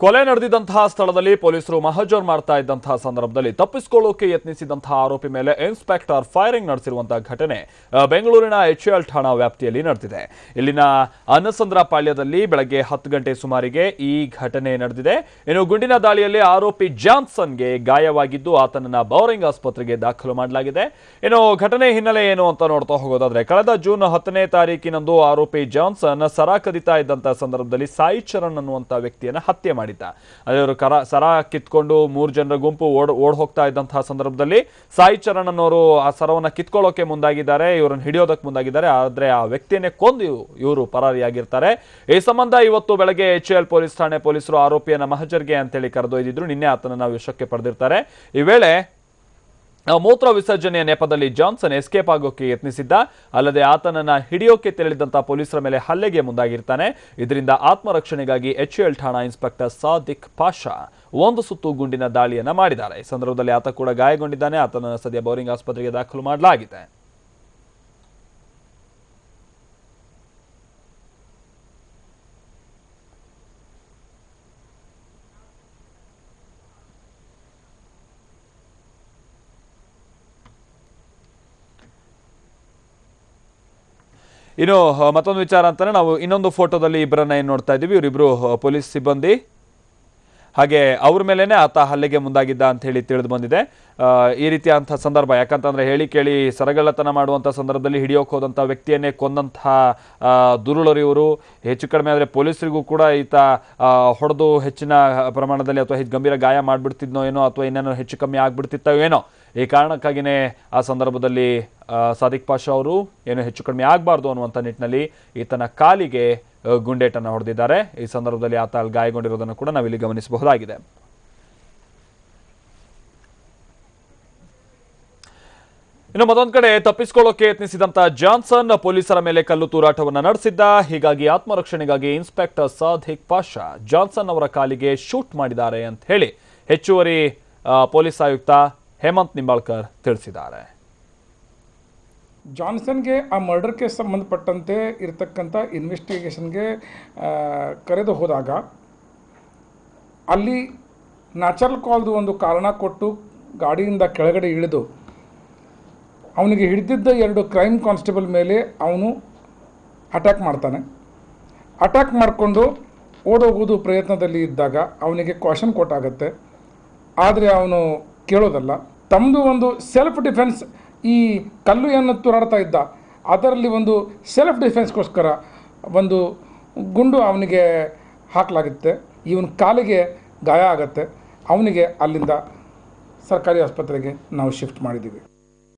ಕೊಲೆ ನಡೆದಿದ್ದಂತಹ ಸ್ಥಳದಲ್ಲಿ ಪೊಲೀಸರು ಮಹಜರ್ ಮಾಡ್ತಾ ಇದ್ದಂತಹ ಸಂದರ್ಭದಲ್ಲಿ ತಪ್ಪಿಸಿಕೊಳ್ಳೋಕೆ ಯತ್ನಿಸಿದಂತಹ ಆರೋಪಿ ಮೇಲೆ ಇನ್ಸ್ಪೆಕ್ಟರ್ ಫೈರಿಂಗ್ ನಡೆಸಿರುವಂತಹ ಘಟನೆ ಬೆಂಗಳೂರಿನ HAL ಠಾಣಾ ವ್ಯಾಪ್ತಿಯಲ್ಲಿ ನಡೆದಿದೆ. ಇಲ್ಲಿನ ಅನ್ನಸಂದ್ರ ಪಾಳ್ಯದಲ್ಲಿ ಬೆಳಗ್ಗೆ 10 ಗಂಟೆ ಸುಮಾರಿಗೆ ಈ ಘಟನೆ ನಡೆದಿದೆ. ಇನ್ನು ಗುಂಡಿನ ದಾಳಿಯಲ್ಲಿ ಆರೋಪಿ ಜಾನ್ಸನ್ಗೆ ಗಾಯವಾಗಿದ್ದು ಆತನನ್ನ ಬೌರಿಂಗ್ ಆಸ್ಪತ್ರೆಗೆ ದಾಖಲು ಮಾಡಲಾಗಿದೆ. ಇನ್ನು ಘಟನೆ ಹಿನ್ನೆಲೆ ಏನು ಅಂತ ನೋಡ್ತಾ ಹೋಗೋದಾದ್ರೆ ಕಳೆದ ಜೂನ್ 10ನೇ ತಾರೀಕಿನಂದು ಆರೋಪಿ ಜಾನ್ಸನ್ ಸರ ಕದಿತಾ ಇದ್ದಂತಹ ಸಂದರ್ಭದಲ್ಲಿ ಸಾಯಿ ಚರಣ್ ಅನ್ನುವಂತ ವ್ಯಕ್ತಿಯನ್ನ ಹತ್ಯೆ ಮಾಡಿದ್ದ. ಅವರು ಸರ ಕಿತ್ಕೊಂಡು 3 ಜನರ ಗುಂಪು ಓಡ್ ಹೋಗ್ತಾ ಇದ್ದಂತಹ ಸಂದರ್ಭದಲ್ಲಿ ಸಾಯಿ ಚರಣ್ ಅನ್ನೋರು ಆ ಸರವನ್ನ ಕಿತ್ಕೊಳ್ಳೋಕೆ ಮುಂದಾಗಿದ್ದಾರೆ, ಇವರನ್ನು ಹಿಡಿಯೋದಕ್ಕೆ ಮುಂದಾಗಿದ್ದಾರೆ. ಆದ್ರೆ ಆ ವ್ಯಕ್ತಿಯನ್ನೇ ಕೊಂದು ಇವರು ಪರಾರಿಯಾಗಿರ್ತಾರೆ. ಈ ಸಂಬಂಧ ಇವತ್ತು ಬೆಳಗ್ಗೆ HAL ಪೊಲೀಸ್ ಠಾಣೆ ಪೊಲೀಸರು ಆರೋಪಿಯನ್ನ ಮಹಜರ್ಗೆ ಅಂತೇಳಿ ಕರೆದೊಯ್ದಿದ್ರು. ನಿನ್ನೆ ಆತನನ್ನ ವಶಕ್ಕೆ ಪಡೆದಿರ್ತಾರೆ. ಈ ವೇಳೆ ಮೂತ್ರ ವಿಸರ್ಜನೆಯ ನೆಪದಲ್ಲಿ ಜಾನ್ಸನ್ ಎಸ್ಕೇಪ್ ಆಗೋಕೆ ಯತ್ನಿಸಿದ್ದ. ಅಲ್ಲದೆ ಆತನನ್ನ ಹಿಡಿಯೋಕೆ ತೆರಳಿದಂತಹ ಪೊಲೀಸರ ಮೇಲೆ ಹಲ್ಲೆಗೆ ಮುಂದಾಗಿರ್ತಾನೆ. ಇದರಿಂದ ಆತ್ಮರಕ್ಷಣೆಗಾಗಿ HAL ಠಾಣಾ ಇನ್ಸ್ಪೆಕ್ಟರ್ ಸಾದಿಕ್ ಪಾಷಾ ಒಂದು ಸುತ್ತು ಗುಂಡಿನ ದಾಳಿಯನ್ನ ಮಾಡಿದ್ದಾರೆ. ಈ ಸಂದರ್ಭದಲ್ಲಿ ಆತ ಕೂಡ ಗಾಯಗೊಂಡಿದ್ದಾನೆ. ಆತನನ್ನು ಸದ್ಯ ಬೌರಿಂಗ್ ಆಸ್ಪತ್ರೆಗೆ ದಾಖಲು ಮಾಡಲಾಗಿದೆ. ಇನ್ನು ಮತ್ತೊಂದು ವಿಚಾರ ಅಂತಾನೆ ನಾವು ಇನ್ನೊಂದು ಫೋಟೋದಲ್ಲಿ ಇಬ್ಬರನ್ನ ಏನು ನೋಡ್ತಾ ಇದ್ದೀವಿ. ಇವರಿಬ್ರು ಪೊಲೀಸ್ ಸಿಬ್ಬಂದಿ, ಹಾಗೆ ಅವ್ರ ಮೇಲೇನೆ ಆತ ಹಲ್ಲೆಗೆ ಮುಂದಾಗಿದ್ದ ಅಂತ ಹೇಳಿ ತಿಳಿದು ಬಂದಿದೆ. ಈ ರೀತಿಯಾದಂಥ ಸಂದರ್ಭ ಯಾಕಂತಂದ್ರೆ ಹೇಳಿ ಕೇಳಿ ಸರಗಳ್ಳತನ ಮಾಡುವಂಥ ಸಂದರ್ಭದಲ್ಲಿ ಹಿಡಿಯೋಕೆ ಹೋದಂಥ ವ್ಯಕ್ತಿಯನ್ನೇ ಕೊಂದಂತಹ ದುರುಳರು ಇವರು. ಹೆಚ್ಚು ಕಡಿಮೆ ಆದರೆ ಪೊಲೀಸರಿಗೂ ಕೂಡ ಈತ ಹೊಡೆದು ಹೆಚ್ಚಿನ ಪ್ರಮಾಣದಲ್ಲಿ ಅಥವಾ ಗಂಭೀರ ಗಾಯ ಮಾಡಿಬಿಡ್ತಿದ್ನೋ ಏನೋ ಅಥವಾ ಇನ್ನೇನೋ ಹೆಚ್ಚು ಕಮ್ಮಿ ಆಗ್ಬಿಡ್ತಿತ್ತೋ ಏನೋ. ಈ ಕಾರಣಕ್ಕಾಗಿಯೇ ಆ ಸಂದರ್ಭದಲ್ಲಿ ಸಾದಿಕ್ ಪಾಷಾ ಅವರು ಏನು ಹೆಚ್ಚು ಕಡಿಮೆ ಆಗಬಾರ್ದು ಅನ್ನುವಂಥ ನಿಟ್ಟಿನಲ್ಲಿ ಈತನ ಕಾಲಿಗೆ ಗುಂಡೇಟನ್ನು ಹೊಡೆದಿದ್ದಾರೆ. ಈ ಸಂದರ್ಭದಲ್ಲಿ ಆತ ಅಲ್ಲಿ ಗಾಯಗೊಂಡಿರೋದನ್ನು ಕೂಡ ನಾವಿಲ್ಲಿ ಗಮನಿಸಬಹುದಾಗಿದೆ. ಇನ್ನು ಮತ್ತೊಂದು ಕಡೆ ತಪ್ಪಿಸಿಕೊಳ್ಳೋಕೆ ಯತ್ನಿಸಿದಂತ ಜಾನ್ಸನ್ ಪೊಲೀಸರ ಮೇಲೆ ಕಲ್ಲು ತೂರಾಟವನ್ನು ನಡೆಸಿದ್ದ. ಹೀಗಾಗಿ ಆತ್ಮರಕ್ಷಣೆಗಾಗಿ ಇನ್ಸ್ಪೆಕ್ಟರ್ ಸಾದಿಕ್ ಪಾಷಾ ಜಾನ್ಸನ್ ಅವರ ಕಾಲಿಗೆ ಶೂಟ್ ಮಾಡಿದ್ದಾರೆ ಅಂತ ಹೇಳಿ ಹೆಚ್ಚುವರಿ ಪೊಲೀಸ್ ಆಯುಕ್ತ ಹೇಮಂತ್ ನಿಂಬಾಳ್ಕರ್ ತಿಳಿಸಿದ್ದಾರೆ. ಜಾನ್ಸನ್ಗೆ ಆ ಮರ್ಡರ್ಗೆ ಸಂಬಂಧಪಟ್ಟಂತೆ ಇರತಕ್ಕಂಥ ಇನ್ವೆಸ್ಟಿಗೇಷನ್ಗೆ ಕರೆದು ಹೋದಾಗ ಅಲ್ಲಿ ನ್ಯಾಚುರಲ್ ಕಾಲ್ದು ಒಂದು ಕಾರಣ ಕೊಟ್ಟು ಗಾಡಿಯಿಂದ ಕೆಳಗಡೆ ಇಳಿದು ಅವನಿಗೆ ಹಿಡಿದಿದ್ದ 2 ಕ್ರೈಮ್ ಕಾನ್ಸ್ಟೇಬಲ್ ಮೇಲೆ ಅವನು ಅಟ್ಯಾಕ್ ಮಾಡ್ತಾನೆ. ಅಟ್ಯಾಕ್ ಮಾಡಿಕೊಂಡು ಓಡೋಗೋದು ಪ್ರಯತ್ನದಲ್ಲಿ ಇದ್ದಾಗ ಅವನಿಗೆ ಕ್ವಾಷನ್ ಕೊಟ್ಟಾಗತ್ತೆ. ಆದರೆ ಅವನು ಕೇಳೋದಲ್ಲ. ತಮ್ಮದು ಒಂದು ಸೆಲ್ಫ್ ಡಿಫೆನ್ಸ್, ಈ ಕಲ್ಲು ಏನು ತೂರಾಡ್ತಾ ಇದ್ದ ಅದರಲ್ಲಿ ಒಂದು ಸೆಲ್ಫ್ ಡಿಫೆನ್ಸ್ಗೋಸ್ಕರ ಒಂದು ಗುಂಡು ಅವನಿಗೆ ಹಾಕಲಾಗುತ್ತೆ. ಇವನ ಕಾಲಿಗೆ ಗಾಯ ಆಗುತ್ತೆ. ಅವನಿಗೆ ಅಲ್ಲಿಂದ ಸರ್ಕಾರಿ ಆಸ್ಪತ್ರೆಗೆ ನಾವು ಶಿಫ್ಟ್ ಮಾಡಿದ್ದೀವಿ.